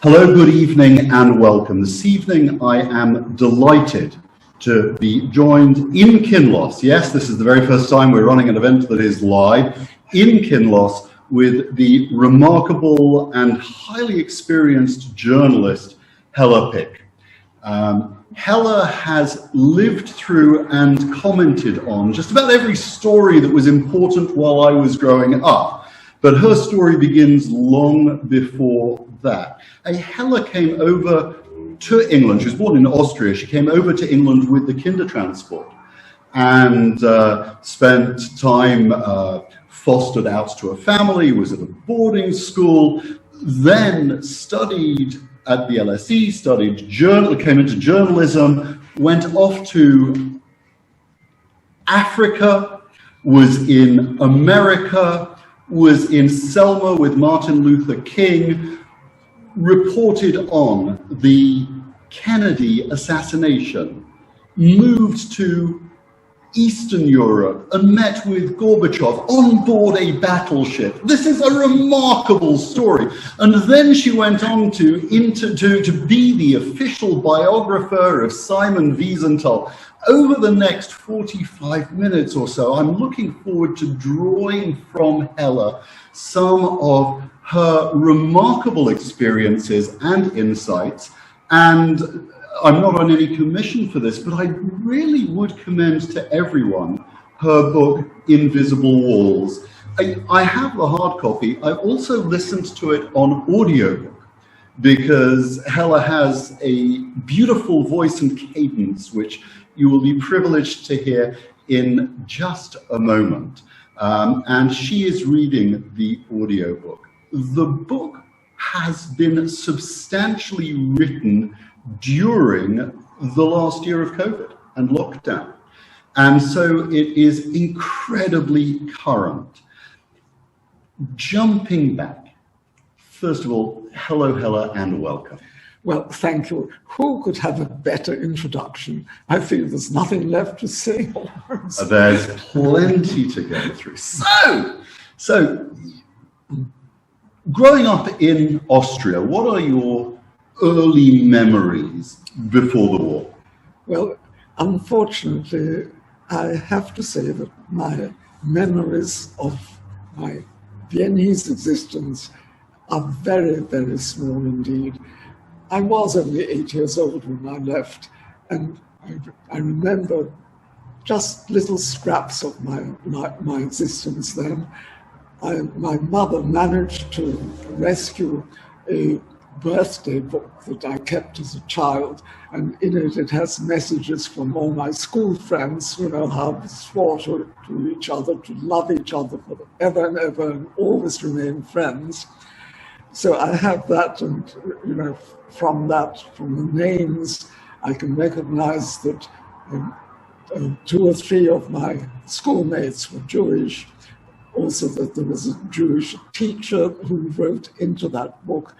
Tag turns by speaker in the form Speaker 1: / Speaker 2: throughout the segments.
Speaker 1: Hello, good evening and welcome. This evening I am delighted to be joined in Kinloss. Yes, this is the very first time we're running an event that is live in Kinloss with the remarkable and highly experienced journalist Hella Pick. Hella has lived through and commented on just about every story that was important while I was growing up, but her story begins long before that. Hella came over to England. She was born in Austria. She came over to England with the Kindertransport and spent time fostered out to a family, was at a boarding school, then studied at the LSE, came into journalism, went off to Africa, was in America, was in Selma with Martin Luther King, reported on the Kennedy assassination, moved to Eastern Europe and met with Gorbachev on board a battleship. This is a remarkable story. And then she went on to be the official biographer of Simon Wiesenthal. Over the next 45 minutes or so, I'm looking forward to drawing from Hella some of her remarkable experiences and insights. And I'm not on any commission for this, but I really would commend to everyone her book, Invisible Walls. I have the hard copy. I also listened to it on audiobook because Hella has a beautiful voice and cadence, which you will be privileged to hear in just a moment. And she is reading the audiobook. The book has been substantially written during the last year of COVID and lockdown. And so it is incredibly current. Jumping back, first of all, hello, Hella, and welcome.
Speaker 2: Well, thank you. Who could have a better introduction? I feel there's nothing left to say.
Speaker 1: There's plenty to go through. So, growing up in Austria, what are your early memories before the war?
Speaker 2: Well, unfortunately, I have to say that my memories of my Viennese existence are very, very small indeed. I was only 8 years old when I left, and I remember just little scraps of my existence then. My mother managed to rescue a birthday book that I kept as a child, and in it has messages from all my school friends, how we swore to each other, to love each other forever and ever, and always remain friends. So I have that, and from the names, I can recognize that 2 or 3 of my schoolmates were Jewish. Also that there was a Jewish teacher who wrote into that book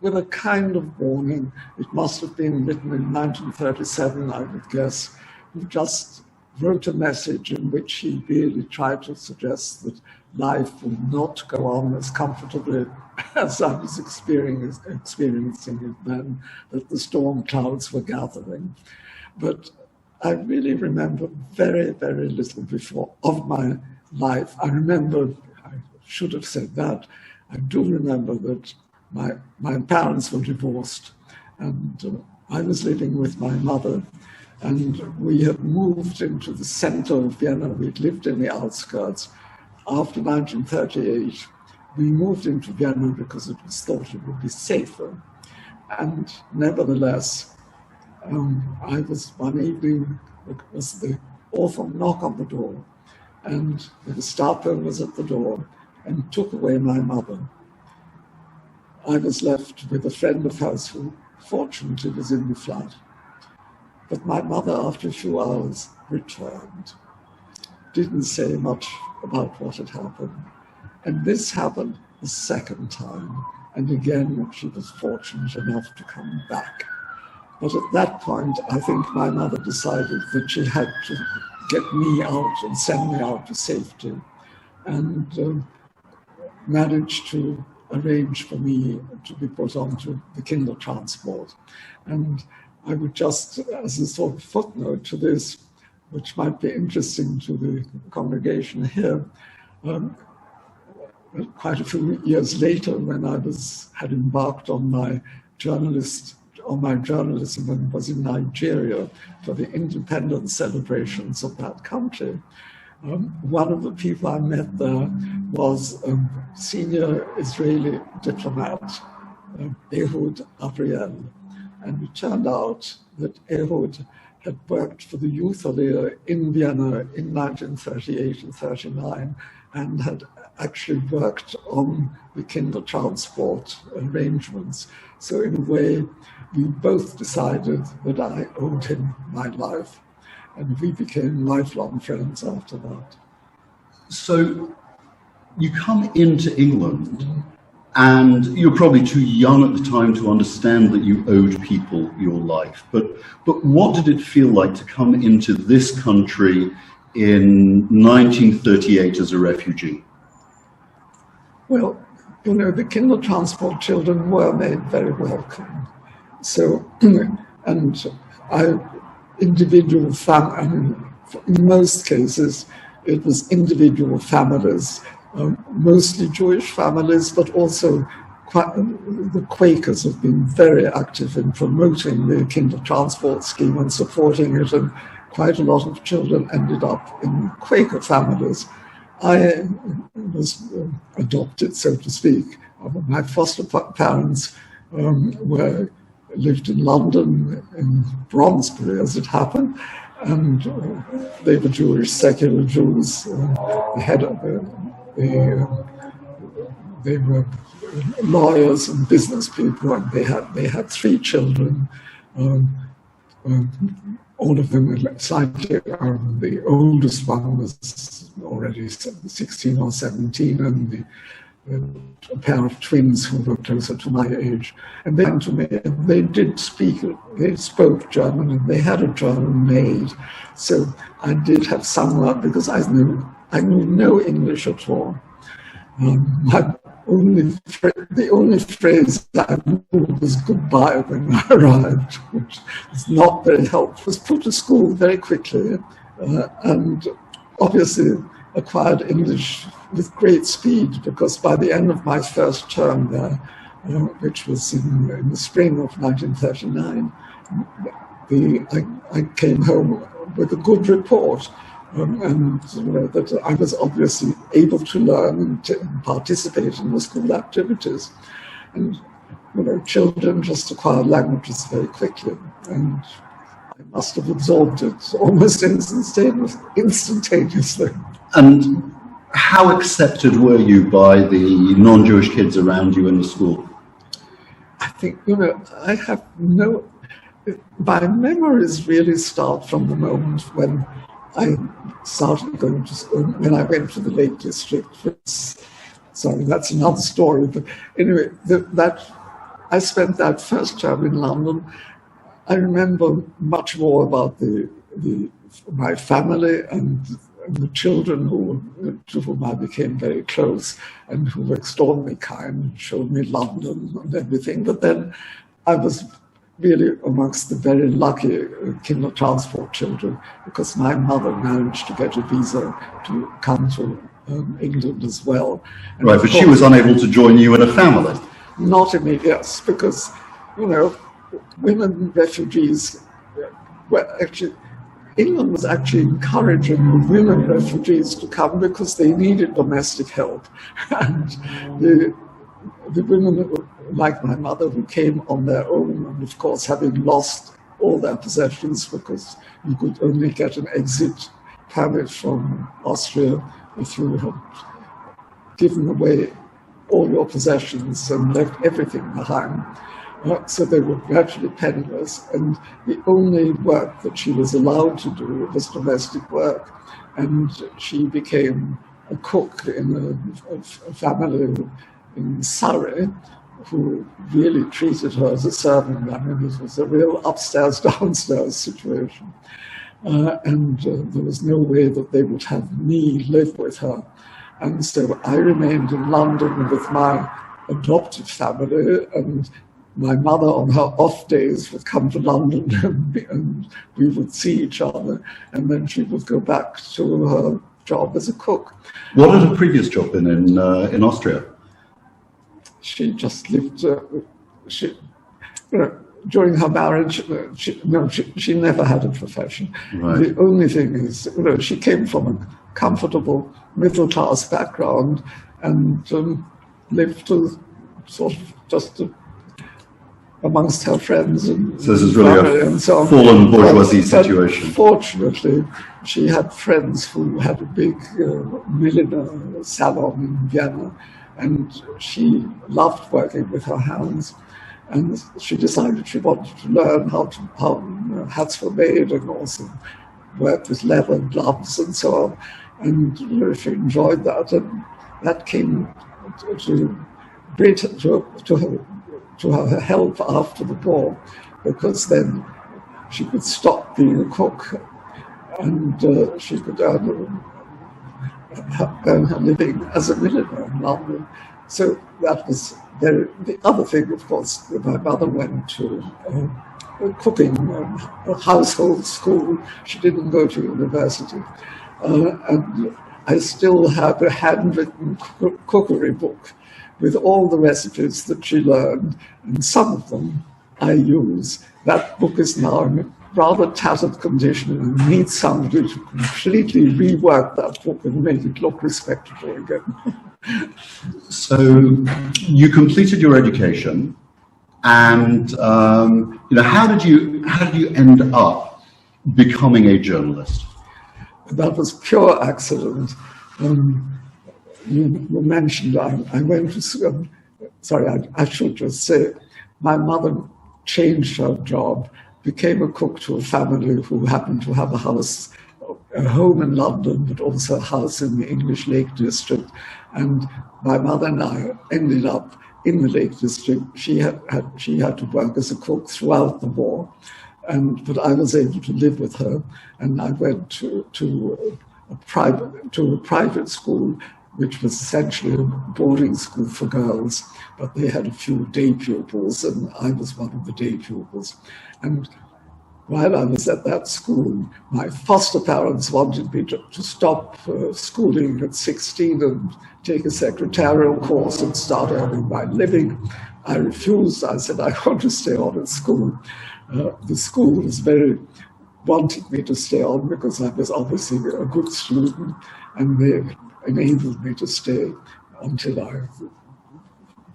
Speaker 2: with a kind of warning. It must have been written in 1937, I would guess, who just wrote a message in which he really tried to suggest that life would not go on as comfortably as I was experiencing it then, that the storm clouds were gathering. But I really remember very, very little before of my life. I should have said that, I do remember that my parents were divorced, and I was living with my mother, and we had moved into the center of Vienna. We'd lived in the outskirts. After 1938, we moved into Vienna because it was thought it would be safer. And nevertheless, I was one evening, it was the awful knock on the door, and the Gestapo was at the door and took away my mother. I was left with a friend of hers who fortunately was in the flat. But my mother, after a few hours, returned. Didn't say much about what had happened. And this happened the second time. And again, she was fortunate enough to come back. But at that point, I think my mother decided that she had to get me out and send me out to safety, and managed to arranged for me to be put onto the Kindertransport. And I would just, as a sort of footnote to this, which might be interesting to the congregation here, quite a few years later, when I had embarked on my journalism and was in Nigeria for the independence celebrations of that country, one of the people I met there was a senior Israeli diplomat, Ehud Ariel. And it turned out that Ehud had worked for the Youth Aliyah in Vienna in 1938 and 39, and had actually worked on the Kindertransport arrangements. So in a way, we both decided that I owed him my life, and we became lifelong friends after that.
Speaker 1: So you come into England, and you're probably too young at the time to understand that you owed people your life. But what did it feel like to come into this country in 1938 as a refugee?
Speaker 2: Well, you know, the Kindertransport children were made very welcome. So, and in most cases, it was individual families, mostly Jewish families, but also the Quakers have been very active in promoting the Kindertransport scheme and supporting it, and quite a lot of children ended up in Quaker families. I was adopted, so to speak. My foster parents lived in London, in Bromsbury, as it happened, and they were Jewish, secular Jews. They were lawyers and business people, and they had 3 children. All of them slightly, the oldest one was already 16 or 17, and a pair of twins who were closer to my age. And they came to me, and they spoke German, and they had a German maid. So I did have somewhat, because I knew no English at all. The only phrase I knew was goodbye when I arrived, which was not very helpful. I was put to school very quickly, and obviously acquired English with great speed, because by the end of my first term there, which was in the spring of 1939, I came home with a good report. And that I was obviously able to learn and to participate in the school activities. And children just acquire languages very quickly, and I must have absorbed it almost instantaneously.
Speaker 1: And how accepted were you by the non-Jewish kids around you in the school?
Speaker 2: I think, I have my memories really start from the moment when I started going to school, when I went to the Lake District. Sorry, that's another story. But anyway, I spent that first term in London. I remember much more about my family and the children to whom I became very close, and who were extraordinarily kind, showed me London and everything. But then I was really amongst the very lucky Kindertransport children, because my mother managed to get a visa to come to England as well. And
Speaker 1: right, but she was unable to join you in a family.
Speaker 2: Not immediately, yes, because, women refugees were actually, England was actually encouraging the women refugees to come because they needed domestic help. And the women, like my mother, who came on their own, and of course having lost all their possessions, because you could only get an exit permit from Austria if you had given away all your possessions and left everything behind. So they were gradually penniless, and the only work that she was allowed to do was domestic work. And she became a cook in a family in Surrey, who really treated her as a servant. I mean, this was a real upstairs-downstairs situation. And there was no way that they would have me live with her. And so I remained in London with my adopted family, and my mother on her off days would come to London and we would see each other, and then she would go back to her job as a cook.
Speaker 1: What had her previous job been in Austria?
Speaker 2: She just lived, during her marriage, she never had a profession.
Speaker 1: Right.
Speaker 2: The only thing is, she came from a comfortable middle-class background and lived sort of just amongst her friends. And
Speaker 1: so this is really a
Speaker 2: so
Speaker 1: fallen bourgeoisie situation.
Speaker 2: Fortunately, she had friends who had a big milliner salon in Vienna, and she loved working with her hands. And she decided she wanted to learn how hats were made and also work with leather gloves and so on. And she enjoyed that, and that came to her help after the war, because then she could stop being a cook and she could earn her living as a milliner in London. So that was very. The other thing, of course, my mother went to cooking, a household school. She didn't go to university. And I still have a handwritten cookery book with all the recipes that she learned, and some of them I use. That book is now in a rather tattered condition and needs somebody to completely rework that book and make it look respectable again.
Speaker 1: So you completed your education, and how did you end up becoming a journalist?
Speaker 2: That was pure accident. You mentioned I went to school. Sorry, I should just say, my mother changed her job, became a cook to a family who happened to have a home in London, but also a house in the English Lake District. And my mother and I ended up in the Lake District. She had to work as a cook throughout the war, but I was able to live with her, and I went to a private school, which was essentially a boarding school for girls, but they had a few day pupils, and I was one of the day pupils. And while I was at that school, my foster parents wanted me to stop schooling at 16 and take a secretarial course and start earning my living. I refused. I said, I want to stay on at school. The school wanted me to stay on because I was obviously a good student, and they enabled me to stay until I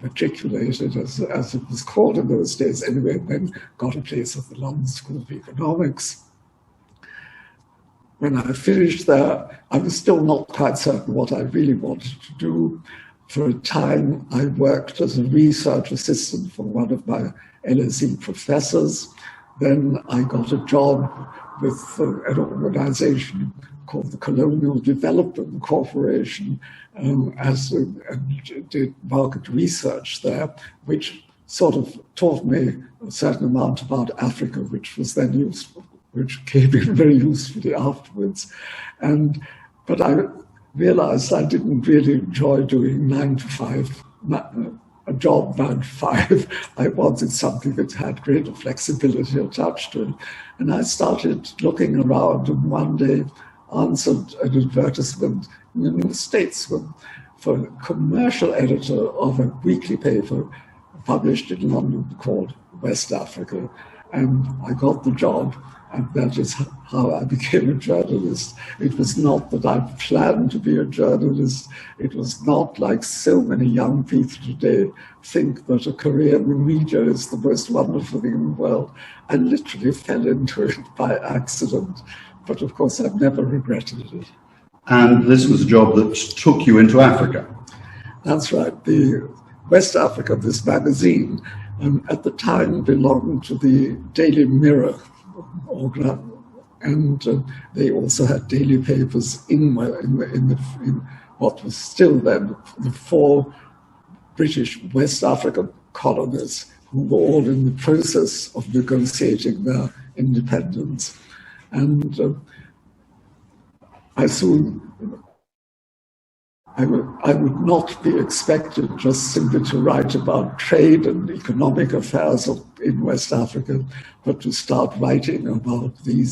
Speaker 2: matriculated, as it was called in those days anyway, and then got a place at the London School of Economics. When I finished there, I was still not quite certain what I really wanted to do. For a time, I worked as a research assistant for one of my LSE professors. Then I got a job with an organization called the Colonial Development Corporation, and did market research there, which sort of taught me a certain amount about Africa, which was then useful, which came in very usefully afterwards. But I realized I didn't really enjoy doing 9 to 5, a job 9 to 5. I wanted something that had greater flexibility attached to it. And I started looking around, and one day answered an advertisement in the Statesman for a commercial editor of a weekly paper published in London called West Africa. And I got the job, and that is how I became a journalist. It was not that I planned to be a journalist. It was not like so many young people today think that a career in media is the most wonderful thing in the world. I literally fell into it by accident. But of course, I've never regretted it.
Speaker 1: And this was a job that took you into Africa.
Speaker 2: That's right. The West Africa, this magazine, at the time belonged to the Daily Mirror, and they also had daily papers in what was still then the 4 British West African colonies, who were all in the process of negotiating their independence. And I I would not be expected just simply to write about trade and economic affairs in West Africa, but to start writing about the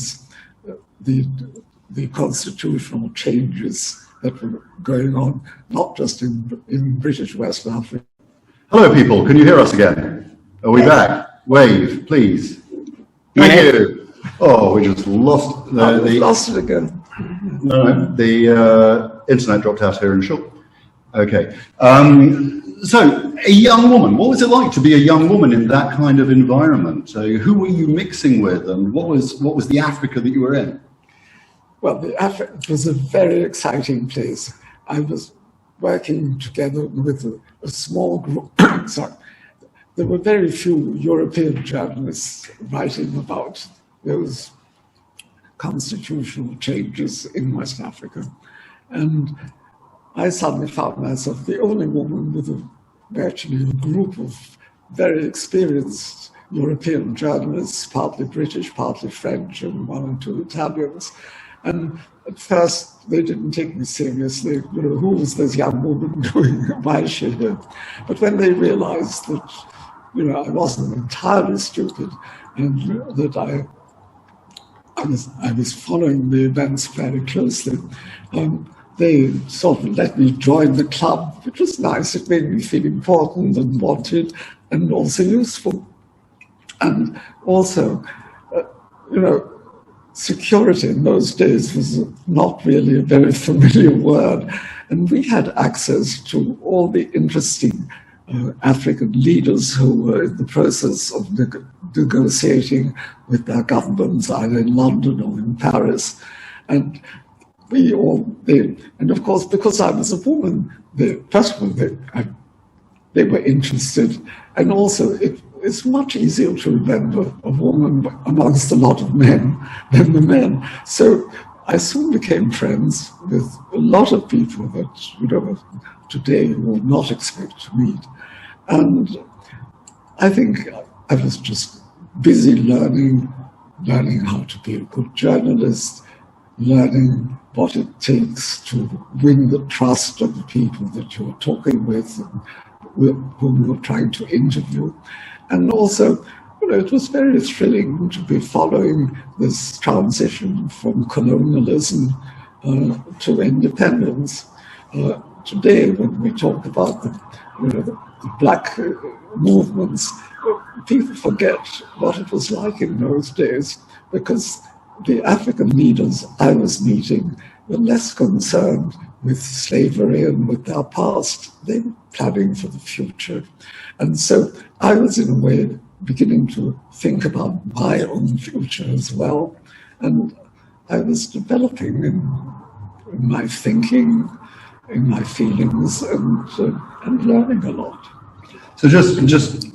Speaker 2: constitutional changes that were going on, not just in British West Africa.
Speaker 1: Hello, people. Can you hear us again? Are we back? Wave, please. Thank you. Oh, we just lost
Speaker 2: lost it again.
Speaker 1: No, the internet dropped out here in short. Okay. So, a young woman. What was it like to be a young woman in that kind of environment? Who were you mixing with, and what was the Africa that you were in?
Speaker 2: Well, it was a very exciting place. I was working together with a small group. Sorry. There were very few European journalists writing about those constitutional changes in West Africa. And I suddenly found myself the only woman with virtually a group of very experienced European journalists, partly British, partly French, and one or two Italians. And at first, they didn't take me seriously. You know, who was this young woman doing? Why is she here? But when they realized that, you know, I wasn't entirely stupid and that I was following the events very closely, they sort of let me join the club, which was nice. It made me feel important and wanted and also useful. And also, you know, security in those days was not really a very familiar word. And we had access to all the interesting African leaders who were in the process of negotiating with their governments, either in London or in Paris. And and of course, because I was a woman, first of all, they were interested. And also, it's much easier to remember a woman amongst a lot of men than the men. So I soon became friends with a lot of people that, you know, today you would not expect to meet. And I think I was just busy learning how to be a good journalist, learning what it takes to win the trust of the people that you're talking with and whom you're trying to interview. And also, you know, it was very thrilling to be following this transition from colonialism to independence. Today, when we talk about the black movements, people forget what it was like in those days, because the African leaders I was meeting were less concerned with slavery and with their past. They were planning for the future. And so I was, in a way, beginning to think about my own future as well. And I was developing in my thinking, in my feelings, and learning a lot.
Speaker 1: So just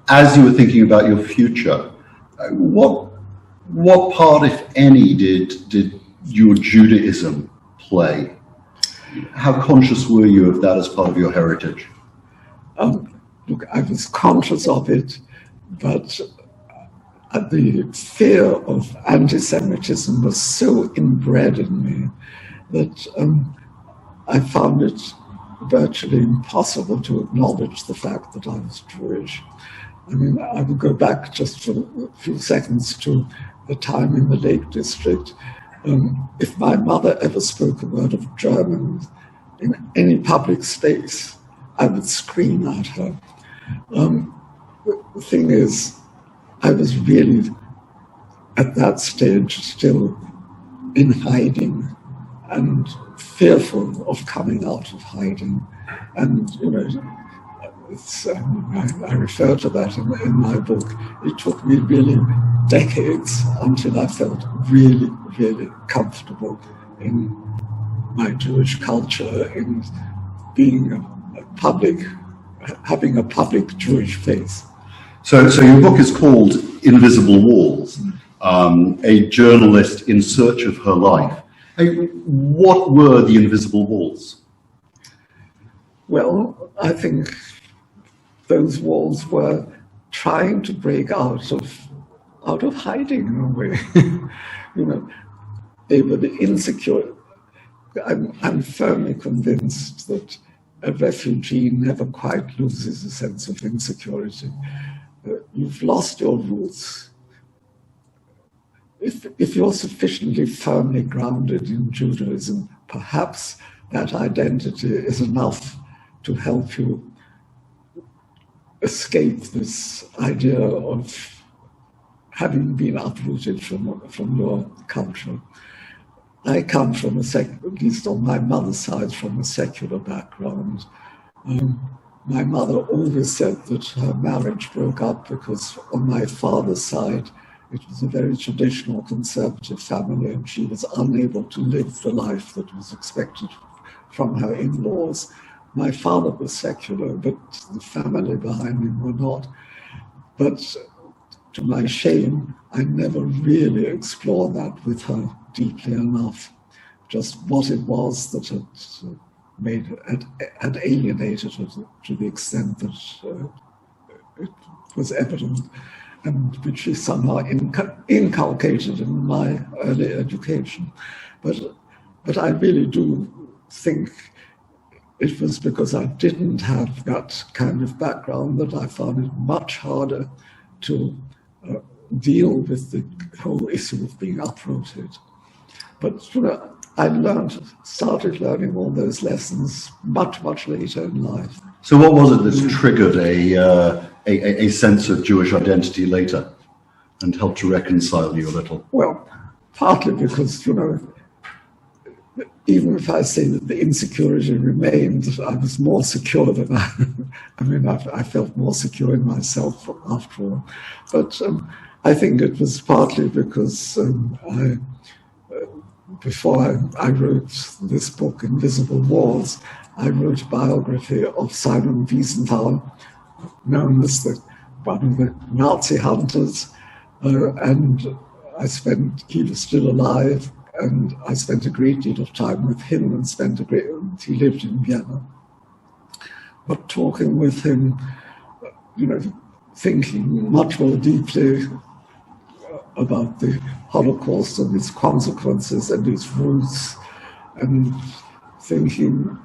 Speaker 1: as you were thinking about your future, what part, if any, did your Judaism play? How conscious were you of that as part of your heritage?
Speaker 2: Look, I was conscious of it, but the fear of anti-Semitism was so inbred in me that I found it virtually impossible to acknowledge the fact that I was Jewish. I mean, I will go back just for a few seconds to the time in the Lake District. If my mother ever spoke a word of German in any public space, I would scream at her. The thing is, I was really, at that stage, still in hiding and fearful of coming out of hiding. And, you know, I refer to that in my book. It took me really decades until I felt really, really comfortable in my Jewish culture, in being having a public Jewish faith.
Speaker 1: So your book is called Invisible Walls, a journalist in search of her life. What were the invisible walls?
Speaker 2: Well, I think those walls were trying to break out of hiding in a way. You know, they were the insecure. I'm firmly convinced that a refugee never quite loses a sense of insecurity. You've lost your roots. If you're sufficiently firmly grounded in Judaism, perhaps that identity is enough to help you escape this idea of having been uprooted from your culture. I come from at least on my mother's side, from a secular background. My mother always said that her marriage broke up because on my father's side, it was a very traditional conservative family, and she was unable to live the life that was expected from her in-laws. My father was secular, but the family behind him were not. But to my shame, I never really explored that with her deeply enough, just what it was that had alienated her to the extent that it was evident, and which she somehow inculcated in my early education. But I really do think it was because I didn't have that kind of background that I found it much harder to deal with the whole issue of being uprooted. But I started learning all those lessons much, much later in life.
Speaker 1: So what was it that triggered a sense of Jewish identity later and helped to reconcile you a little?
Speaker 2: Well, partly because, even if I say that the insecurity remained, I was more secure than I felt more secure in myself after all. But I think it was partly because before I wrote this book, Invisible Walls, I wrote a biography of Simon Wiesenthal, known as one of the Nazi-Hunters, and he was still alive, and I spent a great deal of time with him and he lived in Vienna. But talking with him, thinking much more deeply about the Holocaust and its consequences and its roots, and thinking,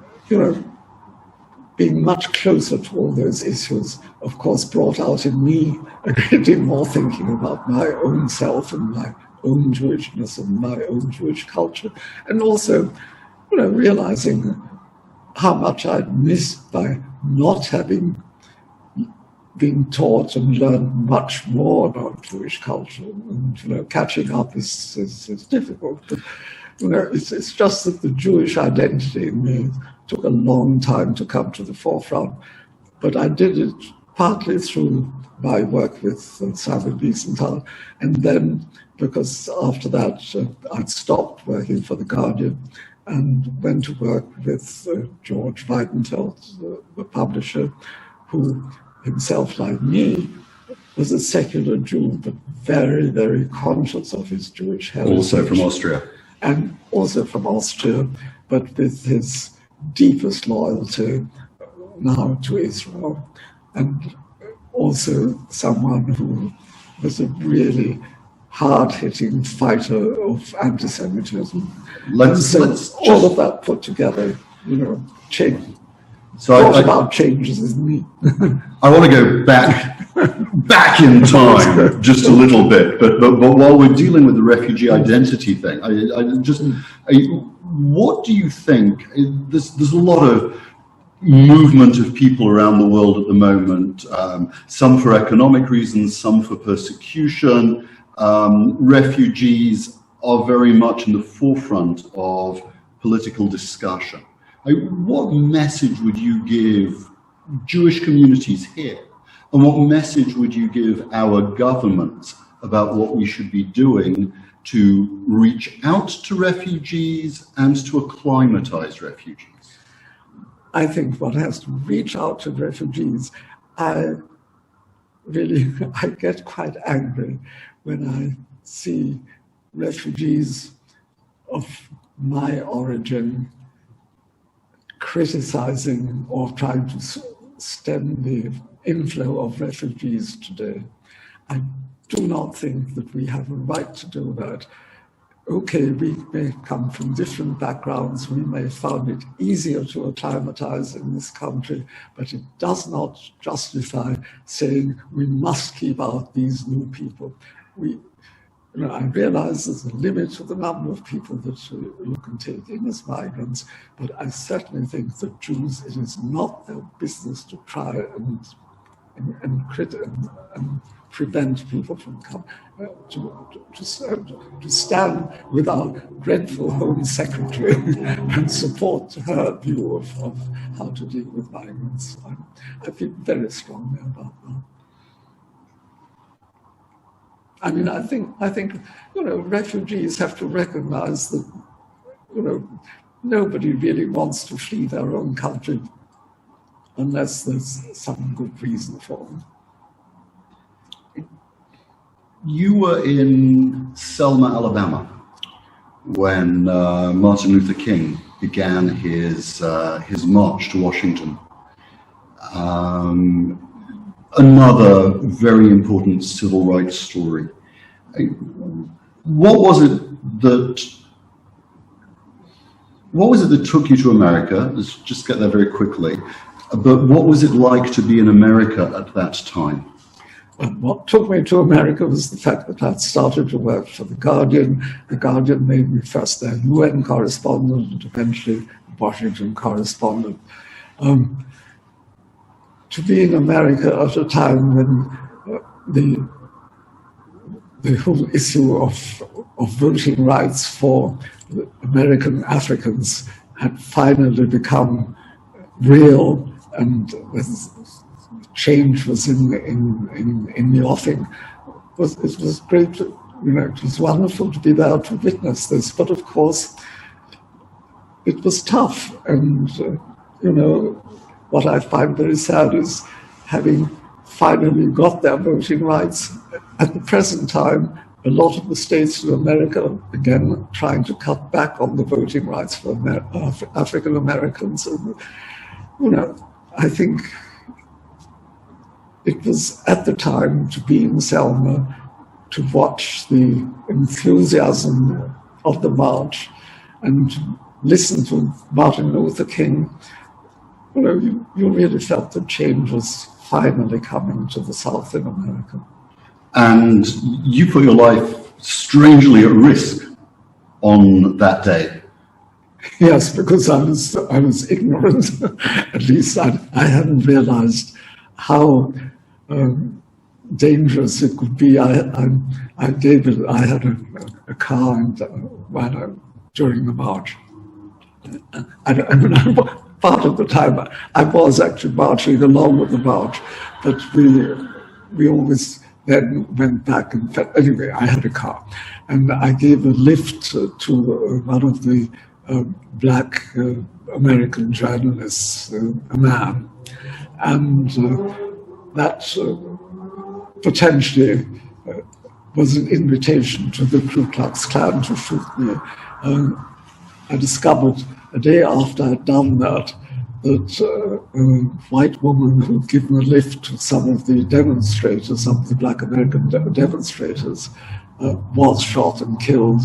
Speaker 2: being much closer to all those issues, of course, brought out in me a great deal more thinking about my own self and my own Jewishness and my own Jewish culture, and also, realizing how much I'd missed by not having been taught and learned much more about Jewish culture. And, catching up is difficult. But, it's just that the Jewish identity in me took a long time to come to the forefront. But I did it partly through my work with Simon Wiesenthal, and then because after that I'd stopped working for The Guardian and went to work with George Weidenfeld, the publisher, who himself, like me, was a secular Jew, but very, very conscious of his Jewish heritage.
Speaker 1: Also from Austria.
Speaker 2: And also from Austria, but with his deepest loyalty now to Israel, and also someone who was a really hard-hitting fighter of anti-Semitism. All of that put together, changed. So about changes in me.
Speaker 1: I want to go back in time just a little bit, but while we're dealing with the refugee identity thing, what do you think? There's a lot of movement of people around the world at the moment, some for economic reasons, some for persecution. Refugees are very much in the forefront of political discussion. What message would you give Jewish communities here? And what message would you give our governments about what we should be doing to reach out to refugees and to acclimatize refugees?
Speaker 2: I think one has to reach out to refugees. I get quite angry when I see refugees of my origin criticizing or trying to stem the inflow of refugees today. I do not think that we have a right to do that. okay, we may come from different backgrounds, we may find it easier to acclimatize in this country, but it does not justify saying we must keep out these new people. I realize there's a limit to the number of people that you can take in as migrants, but I certainly think that Jews, it is not their business to try and prevent people from coming to stand with our dreadful Home Secretary and support her view of how to deal with migrants. I feel very strongly about that. I mean, I think refugees have to recognize that nobody really wants to flee their own country unless there's some good reason for it.
Speaker 1: You were in Selma, Alabama, when Martin Luther King began his march to Washington. Another very important civil rights story. What was it that took you to America? Let's just get there very quickly. But what was it like to be in America at that time?
Speaker 2: Well, what took me to America was the fact that I'd started to work for The Guardian. The Guardian made me first their UN correspondent and eventually Washington correspondent. To be in America at a time when the whole issue of voting rights for American Africans had finally become real, and change was in the offing. It was great. It was wonderful to be there to witness this. But of course, it was tough, and what I find very sad is, having finally got their voting rights, at the present time, a lot of the states in America, again, trying to cut back on the voting rights for African Americans. And, I think it was at the time to be in Selma, to watch the enthusiasm of the march and to listen to Martin Luther King. You really felt that change was finally coming to the South in America. And
Speaker 1: you put your life strangely at risk on that day.
Speaker 2: Yes, because I was ignorant. At least I hadn't realized how dangerous it could be. I had a car during the march. Part of the time I was actually marching along with the march, but we always then went back and anyway, I had a car, and I gave a lift to one of the black American journalists, a man, and that potentially was an invitation to the Ku Klux Klan to shoot me. I discovered a day after I'd done that a white woman who'd given a lift to some of the demonstrators, some of the black American demonstrators, was shot and killed,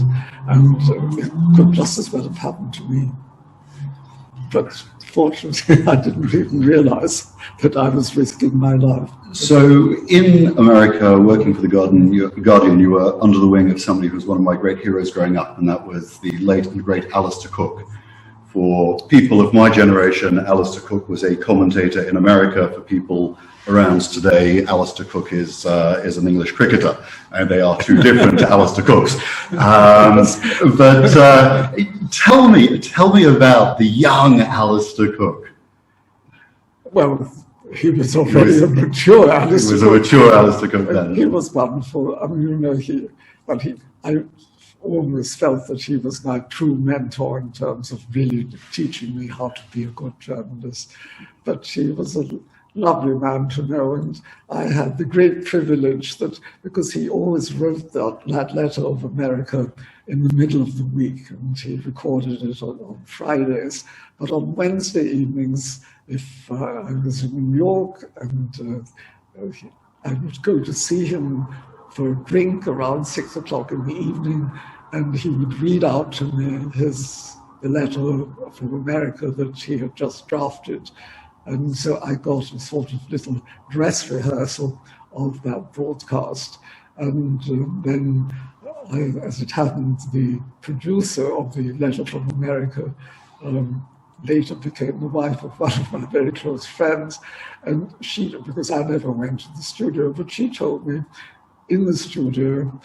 Speaker 2: and it could just as well have happened to me. But fortunately, I didn't even realize that I was risking my life.
Speaker 1: So in America, working for The Guardian, you were under the wing of somebody who was one of my great heroes growing up, and that was the late and great Alistair Cooke. For people of my generation, Alistair Cooke was a commentator in America. For people around today, Alistair Cooke is an English cricketer, and they are two different Alistair Cookes. But tell me about the young Alistair Cooke.
Speaker 2: Well, he was already a mature Alistair Cooke.
Speaker 1: He was a mature Alistair Cooke then.
Speaker 2: He was wonderful. I mean, I always felt that he was my true mentor in terms of really teaching me how to be a good journalist. But he was a lovely man to know, and I had the great privilege that, because he always wrote that letter of America in the middle of the week, and he recorded it on Fridays, but on Wednesday evenings, if I was in New York, and I would go to see him for a drink around 6 o'clock in the evening, and he would read out to me the letter from America that he had just drafted. And so I got a sort of little dress rehearsal of that broadcast. And then, as it happened, the producer of the letter from America later became the wife of one of my very close friends. And she, because I never went to the studio, but she told me in the studio,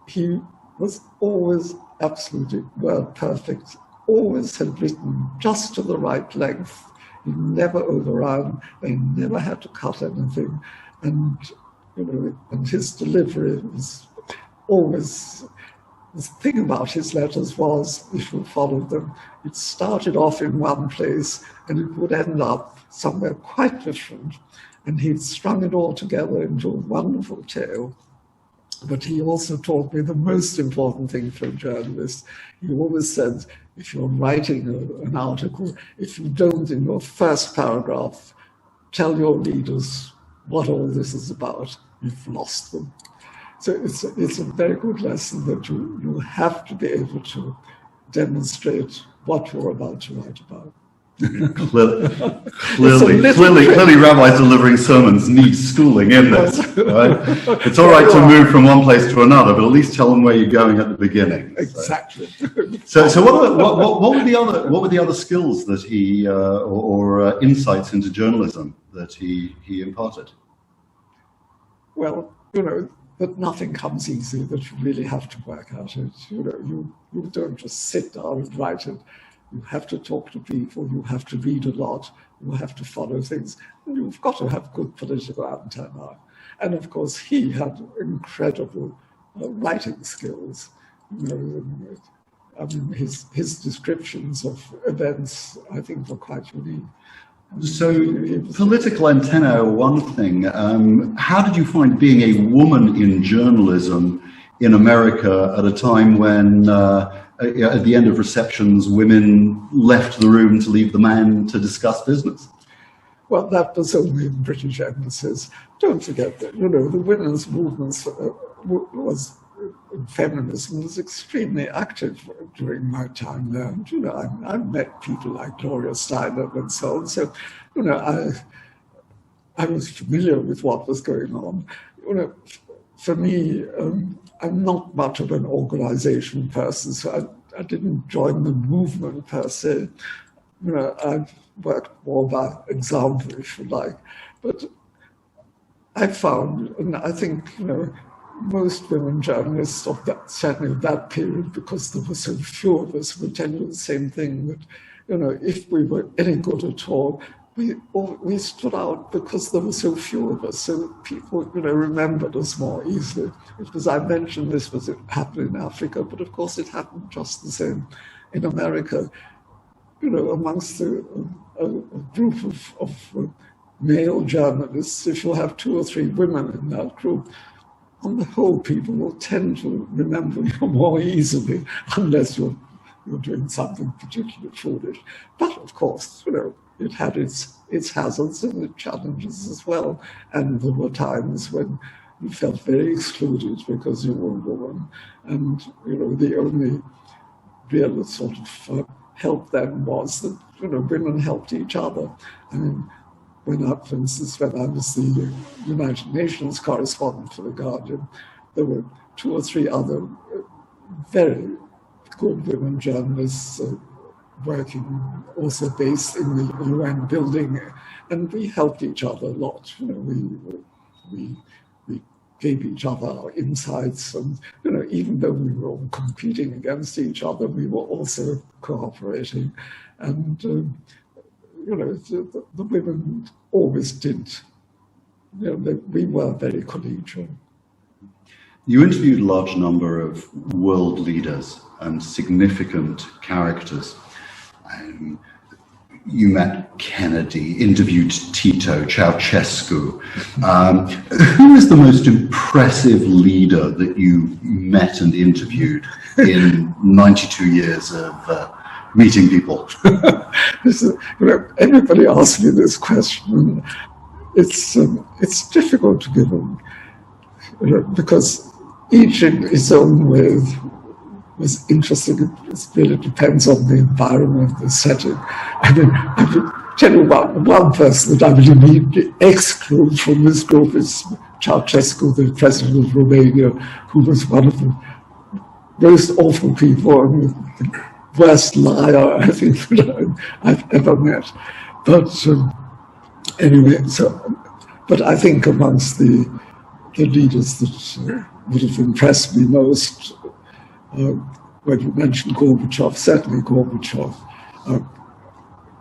Speaker 2: he was always absolutely word perfect, always had written just to the right length. He never overran, they never had to cut anything. And, and his delivery was always, the thing about his letters was, if you followed them, it started off in one place and it would end up somewhere quite different. And he'd strung it all together into a wonderful tale. But he also taught me the most important thing for a journalist. He always said, if you're writing an article, if you don't, in your first paragraph, tell your readers what all this is about, you've lost them. So it's a very good lesson that you have to be able to demonstrate what you're about to write about.
Speaker 1: Clearly, rabbis delivering sermons need schooling in this. Right? It's all right to move from one place to another, but at least tell them where you're going at the beginning.
Speaker 2: Exactly.
Speaker 1: So what were the other skills that he or insights into journalism that he imparted?
Speaker 2: Well, that nothing comes easy. That you really have to work at it. You don't just sit down and write it. You have to talk to people, you have to read a lot, you have to follow things, and you've got to have good political antennae. And of course, he had incredible writing skills. I mean, his descriptions of events, I think, were quite unique.
Speaker 1: So, political antennae are one thing. How did you find being a woman in journalism in America at a time when at the end of receptions, women left the room to leave the man to discuss business?
Speaker 2: Well, that was only in British embassies. Don't forget that, the women's movement feminism was extremely active during my time there. And, I met people like Gloria Steinem and so on. So, I was familiar with what was going on. For me, I'm not much of an organization person, so I didn't join the movement per se. I've worked more by example, if you like. But I found, and I think, most women journalists of that, certainly of that period, because there were so few of us, would tell you the same thing, that, if we were any good at all, we stood out because there were so few of us, so people, remembered us more easily. Because I mentioned this was happening in Africa, but of course it happened just the same in America. Amongst a group of male journalists, if you have 2 or 3 women in that group, on the whole, people will tend to remember you more easily, unless you're doing something particularly foolish. But of course, it had its hazards and its challenges as well. And there were times when you felt very excluded because you were a woman. And, the only real sort of help then was that, women helped each other. I mean, for instance, when I was the United Nations correspondent for The Guardian, there were 2 or 3 other very good women journalists working, also based in the UN building, and we helped each other a lot. We gave each other our insights, and even though we were all competing against each other, we were also cooperating, and the women always did. We were very collegial.
Speaker 1: You interviewed a large number of world leaders and significant characters. You met Kennedy, interviewed Tito, Ceausescu. Who is the most impressive leader that you met and interviewed in 92 years of meeting people?
Speaker 2: Everybody asks me this question. It's difficult to give them, because each in his own way was interesting. It really depends on the environment, the setting. I mean, I could tell you about one person that I would immediately exclude from this group is Ceausescu, the president of Romania, who was one of the most awful people and the worst liar, I think, that I've ever met. But anyway, but I think amongst the leaders that would have impressed me most, when you mentioned Gorbachev,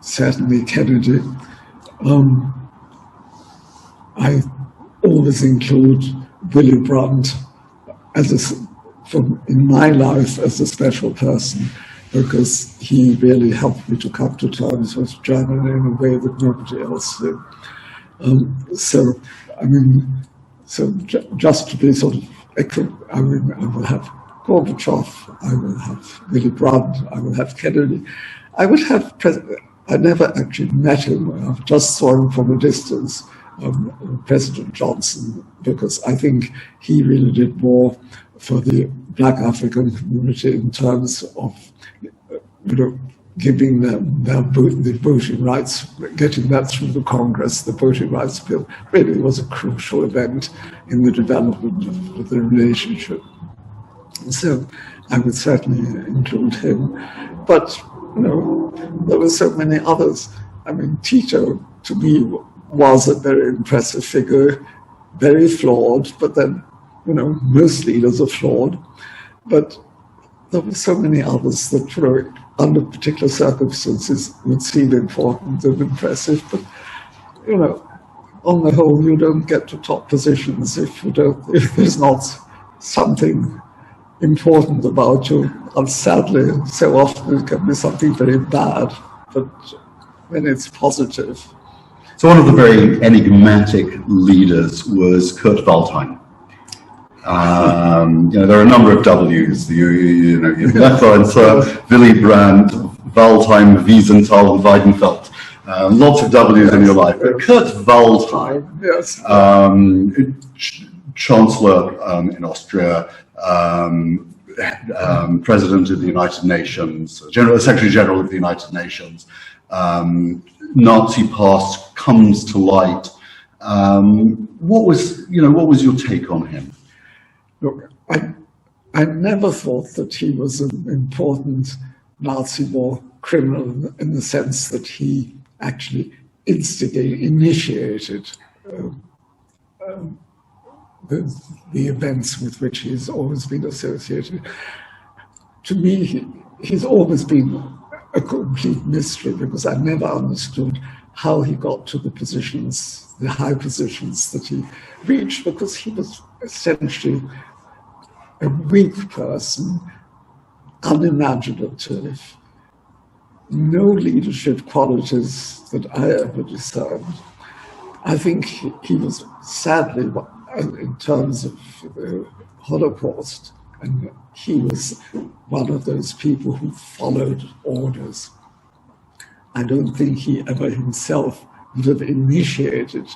Speaker 2: certainly Kennedy. I always include Willie Brown in my life as a special person, because he really helped me to come to terms with Germany in a way that nobody else did. Just to be sort of, I will have Gorbachev, I will have Willie Brown, I will have Kennedy, I would have I never actually met him, I just saw him from a distance, President Johnson, because I think he really did more for the Black African community in terms of giving them the voting rights, getting that through the Congress, the voting rights bill, really was a crucial event in the development of the relationship. So I would certainly include him. But, there were so many others. I mean, Tito, to me, was a very impressive figure, very flawed, but then, most leaders are flawed. But there were so many others that, under particular circumstances, would seem important and impressive. But, on the whole, you don't get to top positions if there's not something important about you. And sadly, so often it can be something very bad, but when it's positive.
Speaker 1: So one of the very enigmatic leaders was Kurt Waldheim. There are a number of W's. You've Rabbi Lawrence, Willy Brandt, Waldheim, Wiesenthal, and Weidenfeld. Lots of W's in your life. But Kurt Waldheim,
Speaker 2: yes.
Speaker 1: Chancellor in Austria, President of the United Nations, Secretary General of the United Nations. Nazi past comes to light. What was your take on him?
Speaker 2: Look, I never thought that he was an important Nazi war criminal in the sense that he actually initiated the events with which he's always been associated. To me, he's always been a complete mystery, because I never understood how he got to the high positions that he reached, because he was essentially a weak person, unimaginative, no leadership qualities that I ever discerned. I think he was sadly, in terms of the Holocaust, and he was one of those people who followed orders. I don't think he ever himself would have initiated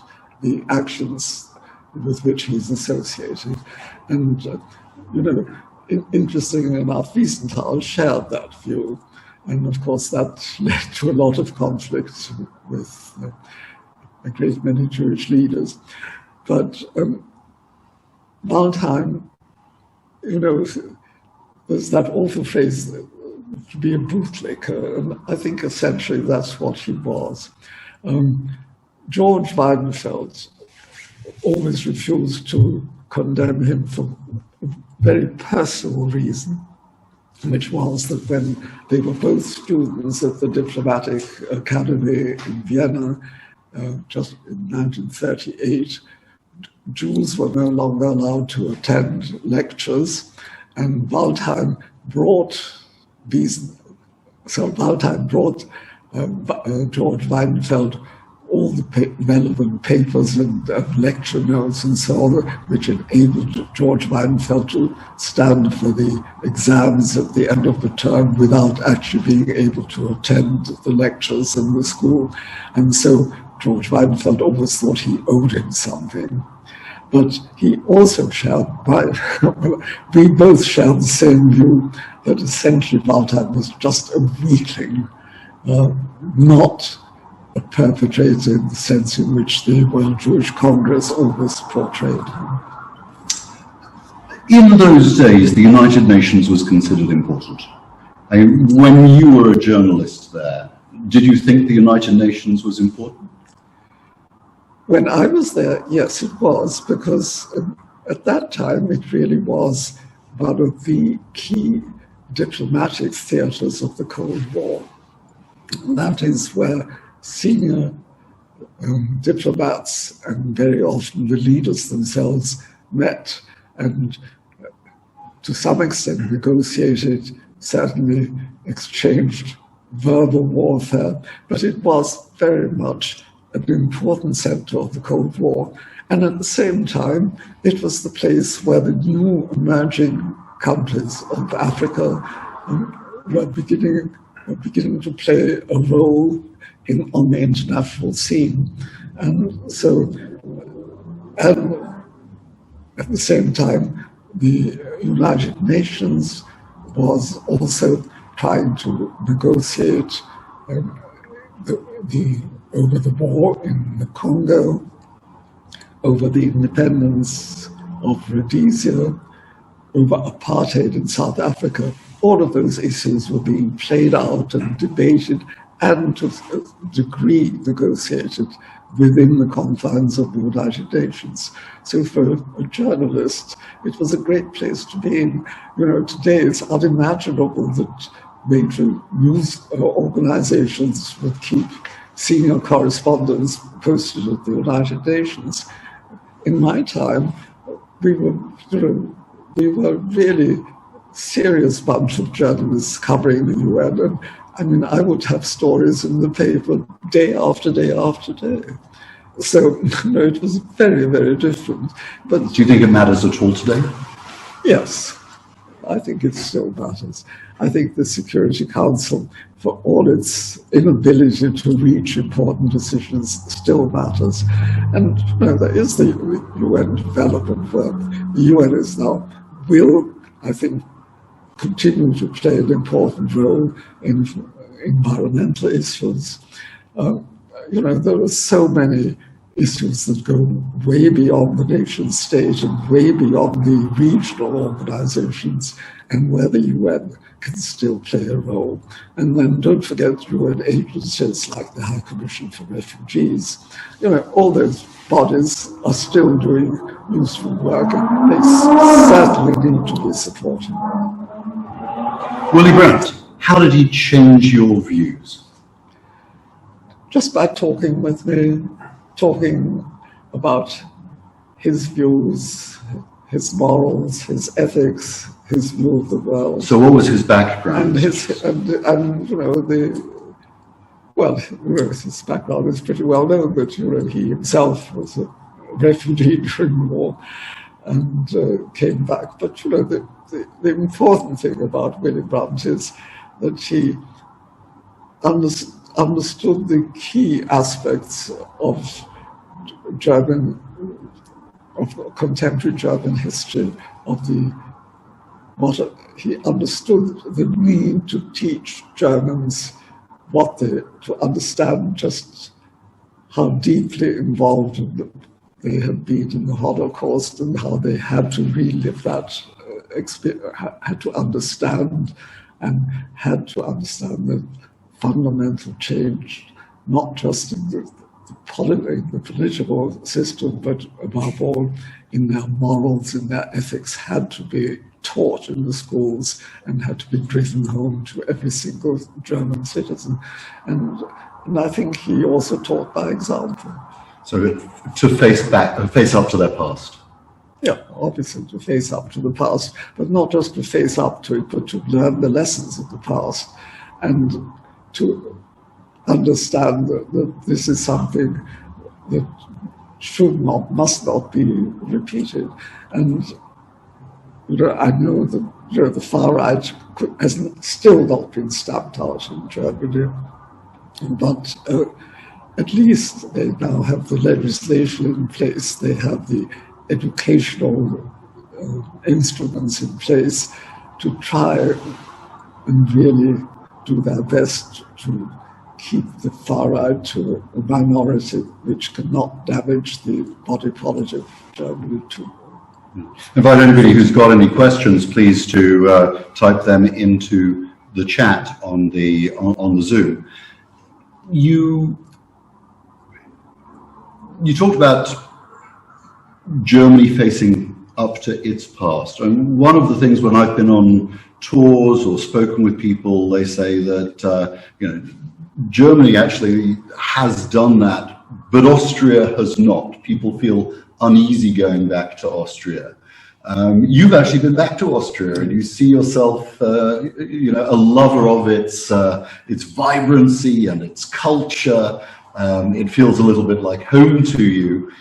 Speaker 2: the actions with which he's associated. And, interestingly enough, Wiesenthal shared that view. And of course, that led to a lot of conflict with a great many Jewish leaders. But Waldheim, there's that awful phrase, to be a bootlicker, and I think essentially that's what he was. George Weidenfeld always refused to condemn him for a very personal reason, which was that when they were both students at the Diplomatic Academy in Vienna, just in 1938, Jews were no longer allowed to attend lectures, and Waldheim brought George Weidenfeld all the relevant papers and lecture notes and so on, which enabled George Weidenfeld to stand for the exams at the end of the term without actually being able to attend the lectures in the school. And so George Weidenfeld always thought he owed him something. But he also shared, we both shared the same view that essentially Waldheim was just a weakling, not a perpetrator in the sense in which the World Jewish Congress always portrayed him.
Speaker 1: In those days, the United Nations was considered important. When you were a journalist there, did you think the United Nations was important?
Speaker 2: When I was there, yes, it was, because at that time it really was one of the key diplomatic theaters of the Cold War. And that is where senior diplomats and very often the leaders themselves met and to some extent negotiated, certainly exchanged verbal warfare, but it was very much an important center of the Cold War. And at the same time, it was the place where the new emerging countries of Africa were beginning to play a role on the international scene. And so, at the same time, the United Nations was also trying to negotiate over the war in the Congo, over the independence of Rhodesia, over apartheid in South Africa. All of those issues were being played out and debated and to a degree negotiated within the confines of the United Nations. So for a journalist, it was a great place to be in. You know, today it's unimaginable that major news organizations would keep senior correspondents posted at the United Nations. In my time, we were really serious bunch of journalists covering the UN. And I mean, I would have stories in the paper day after day after day. So, no, it was very, very different. But
Speaker 1: do you think it matters at all today?
Speaker 2: Yes, I think it still matters. I think the Security Council, for all its inability to reach important decisions, still matters. And there is the UN development work. The UN is now, will, I think, continue to play an important role in environmental issues. There are so many issues that go way beyond the nation state and way beyond the regional organizations, and where the UN can still play a role. And then don't forget UN agencies like the High Commission for Refugees. All those bodies are still doing useful work, and they certainly need to be supported.
Speaker 1: Willie Brown, how did he change your views?
Speaker 2: Just by talking with me, talking about his views, his morals, his ethics, his view of the world.
Speaker 1: So what was his background?
Speaker 2: His background is pretty well known, but he himself was a refugee during the war and came back. But the important thing about Willie Brown is that he understood the key aspects of contemporary German history, he understood the need to teach Germans to understand just how deeply involved they had been in the Holocaust and how they had to relive that experience, had to understand the fundamental change, not just in the political system, but above all in their morals, in their ethics, had to be taught in the schools and had to be driven home to every single German citizen. And I think he also taught by example.
Speaker 1: So to face up to their past.
Speaker 2: Yeah, obviously to face up to the past, but not just to face up to it, but to learn the lessons of the past and to understand that this is something that must not be repeated. And I know that the far right has still not been stamped out in Germany, but at least they now have the legislation in place. They have the educational instruments in place to try and really do their best to keep the far right to a minority which cannot damage the body politic of Germany too.
Speaker 1: Invite anybody who's got any questions, please, to type them into the chat on the Zoom. You talked about Germany facing up to its past, and one of the things when I've been on tours or spoken with people, they say that Germany actually has done that, but Austria has not. People feel uneasy going back to Austria. You've actually been back to Austria, and you see yourself, a lover of its vibrancy and its culture. It feels a little bit like home to you.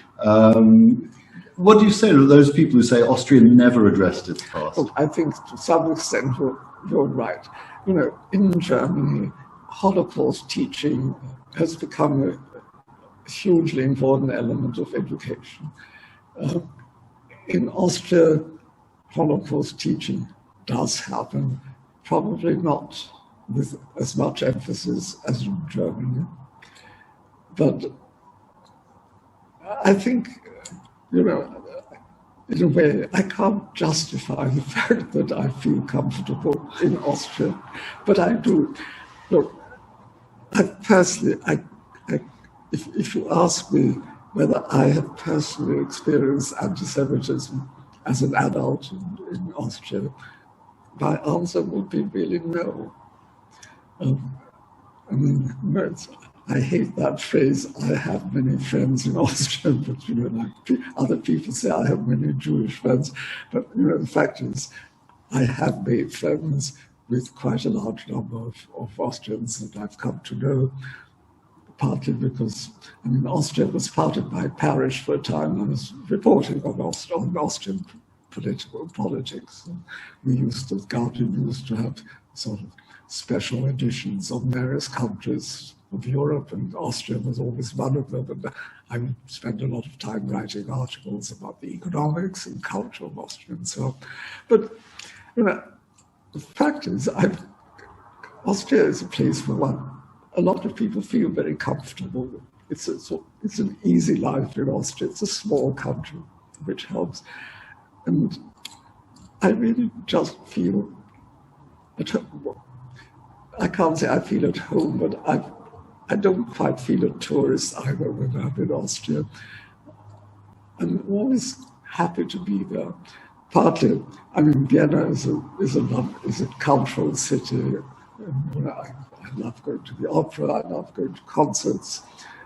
Speaker 1: What do you say to those people who say Austria never addressed its past?
Speaker 2: Well, I think to some extent you're right. In Germany, Holocaust teaching has become a hugely important element of education. In Austria, Holocaust teaching does happen, probably not with as much emphasis as in Germany. But I think, in a way, I can't justify the fact that I feel comfortable in Austria, but I do. Look, if you ask me whether I have personally experienced anti-Semitism as an adult in Austria, my answer would be really no. I hate that phrase, I have many friends in Austria, but other people say I have many Jewish friends. But the fact is, I have made friends with quite a large number of Austrians that I've come to know, partly because Austria was part of my parish for a time. I was reporting on Austrian politics. The Guardian used to have sort of special editions of various countries of Europe, and Austria was always one of them. And I spent a lot of time writing articles about the economics and culture of Austria and so on. But the fact is, Austria is a place where a lot of people feel very comfortable. It's an easy life in Austria. It's a small country, which helps. And I really just feel at home. I can't say I feel at home, but I don't quite feel a tourist either when I'm in Austria. I'm always happy to be there. Partly, Vienna is a cultural city. I love going to the opera, I love going to concerts.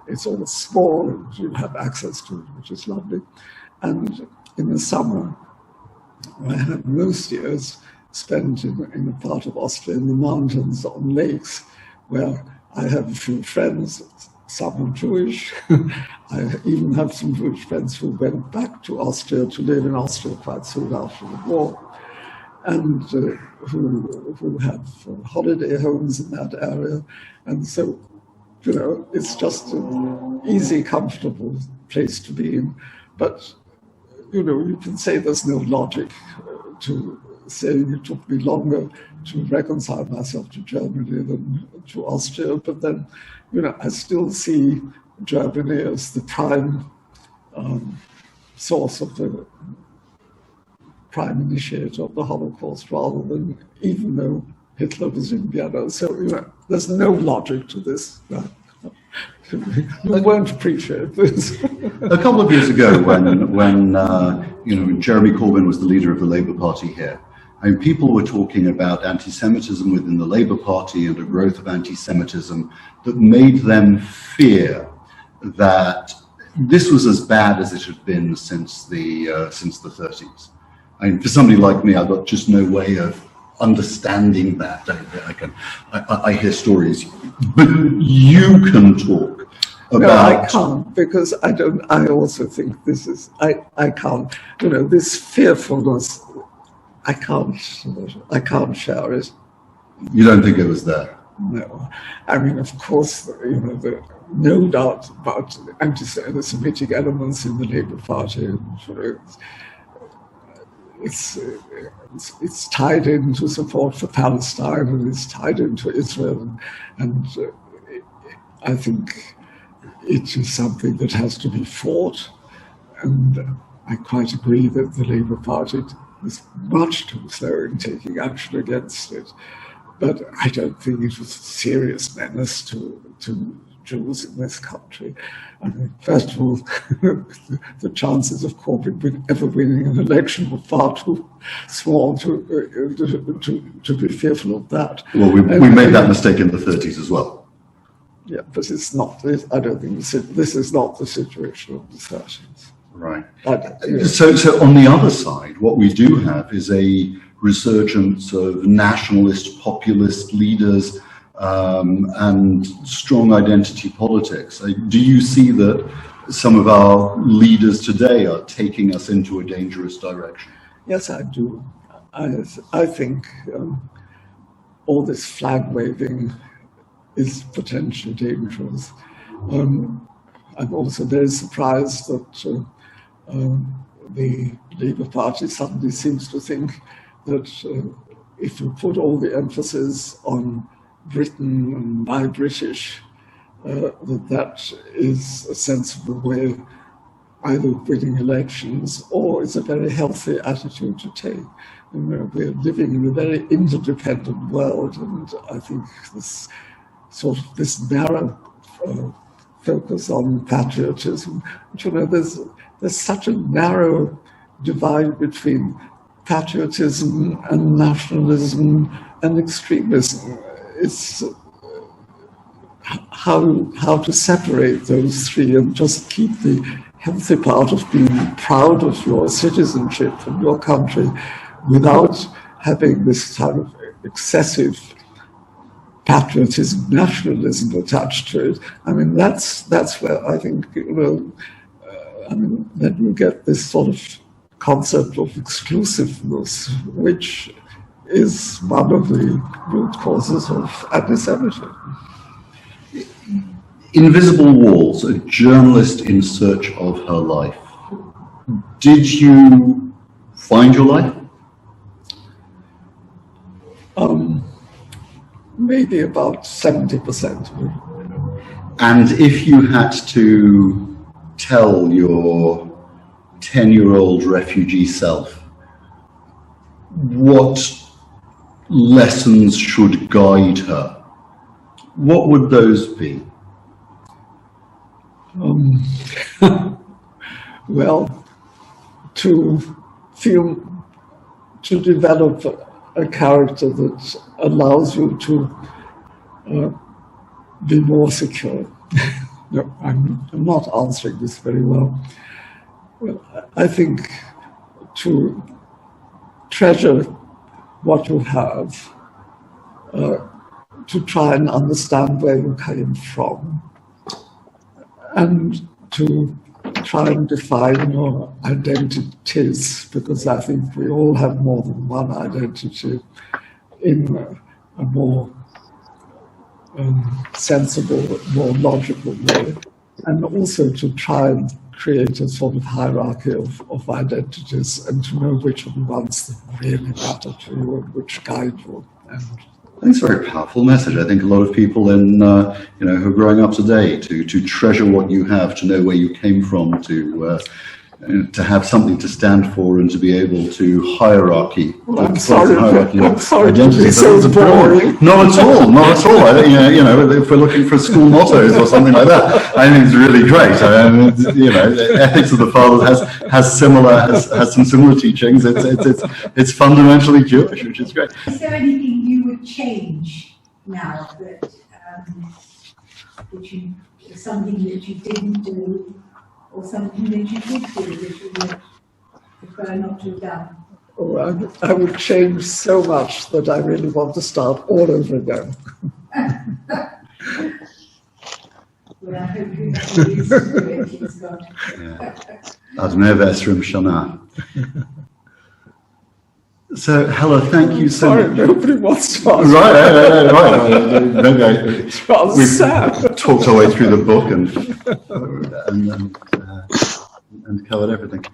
Speaker 2: It's all small and you have access to it, which is lovely. And in the summer, I have most years spent in a part of Austria in the mountains on lakes where I have a few friends, some are Jewish. I even have some Jewish friends who went back to Austria to live in Austria quite soon after the war, and who have holiday homes in that area. And so, it's just an easy, comfortable place to be in. But, you can say there's no logic to saying it took me longer to reconcile myself to Germany than to Austria. But then, I still see Germany as the prime source of the prime initiator of the Holocaust, rather than, even though Hitler was in Vienna. So, there's no logic to this. You won't appreciate this.
Speaker 1: A couple of years ago, when Jeremy Corbyn was the leader of the Labour Party here, people were talking about anti-Semitism within the Labour Party and a growth of anti-Semitism that made them fear that this was as bad as it had been since the 30s. For somebody like me, I've got just no way of understanding that. I hear stories, but you can talk about.
Speaker 2: No, I can't, because I don't. I also think this is. I can't. This fearfulness. I can't share it.
Speaker 1: You don't think it was there?
Speaker 2: No. Of course, no doubt about anti-Semitic elements in the Labour Party. it's tied into support for Palestine, and it's tied into Israel, and I think it is something that has to be fought, and I quite agree that the Labour Party is much too slow in taking action against it. But I don't think it was a serious menace to Jews in this country. I mean, first of all, the chances of Corbyn ever winning an election were far too small to be fearful of that.
Speaker 1: Well, we made that mistake in the 30s as well.
Speaker 2: Yeah, but it's not. I don't think this is not the situation of the 30s.
Speaker 1: Right. So on the other side, what we do have is a resurgence of nationalist, populist leaders and strong identity politics. Do you see that some of our leaders today are taking us into a dangerous direction?
Speaker 2: Yes, I do. I think all this flag waving is potentially dangerous. I'm also very surprised that the Labour Party suddenly seems to think that if you put all the emphasis on Britain and buy British, that is a sensible way either of winning elections, or it's a very healthy attitude to take. And we're living in a very interdependent world, and I think this narrow focus on patriotism, there's such a narrow divide between patriotism and nationalism and extremism. It's how to separate those three and just keep the healthy part of being proud of your citizenship and your country without having this kind of excessive patriotism, nationalism attached to it. I mean, that's where I think, that you get this sort of concept of exclusiveness, which is one of the root causes of antisemitism.
Speaker 1: Invisible Walls, a journalist in search of her life. Did you find your life?
Speaker 2: Maybe about 70%.
Speaker 1: And if you had to tell your 10-year-old refugee self what lessons should guide her, what would those be?
Speaker 2: Well, to develop a character that allows you to be more secure. No, I'm not answering this very well. Well, I think to treasure what you have, to try and understand where you came from, and to try and define your identities, because I think we all have more than one identity, in a more sensible, more logical way, and also to try and create a sort of hierarchy of identities and to know which are the ones that really matter to you and which guide you. And
Speaker 1: I think it's a very powerful message. I think a lot of people who are growing up today to treasure what you have, to know where you came from, to have something to stand for, and to be able to hierarchy.
Speaker 2: Well, I'm sorry
Speaker 1: to
Speaker 2: be so boring.
Speaker 1: Not at all. If we're looking for school mottos or something like that, I think it's really great. Ethics of the Fathers has some similar teachings. It's fundamentally Jewish, which is great.
Speaker 3: Is there anything you would change now that something that you didn't do, or something that you did do that you would prefer not to have done?
Speaker 2: Oh, I would change so much that I really want to start all over again.
Speaker 3: Well, I hope you have used to it, please God.
Speaker 1: Ad Neva Esrim Shana. So, Hella, thank you so much.
Speaker 2: Nobody wants to ask.
Speaker 1: Right. We've
Speaker 2: sad.
Speaker 1: talked our way through the book and covered everything.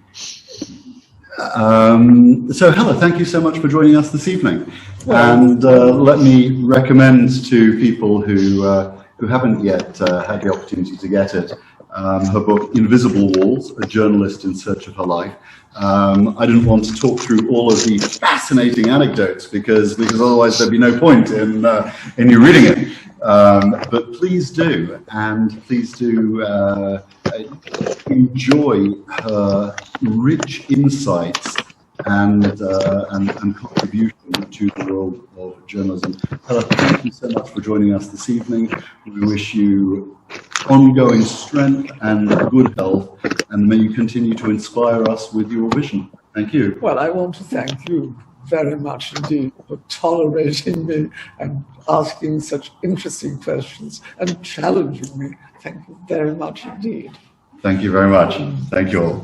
Speaker 1: So Hella, thank you so much for joining us this evening. And let me recommend to people who haven't yet had the opportunity to get it, her book Invisible Walls, A Journalist in Search of Her Life. I didn't want to talk through all of the fascinating anecdotes because otherwise there'd be no point in you reading it. But please do, and please do enjoy her rich insights and contribution to the world of journalism. Hella, thank you so much for joining us this evening. We wish you ongoing strength and good health, and may you continue to inspire us with your vision. Thank you.
Speaker 2: Well, I want to thank you very much indeed for tolerating me and asking such interesting questions and challenging me. Thank you very much indeed.
Speaker 1: Thank you very much. Thank you all.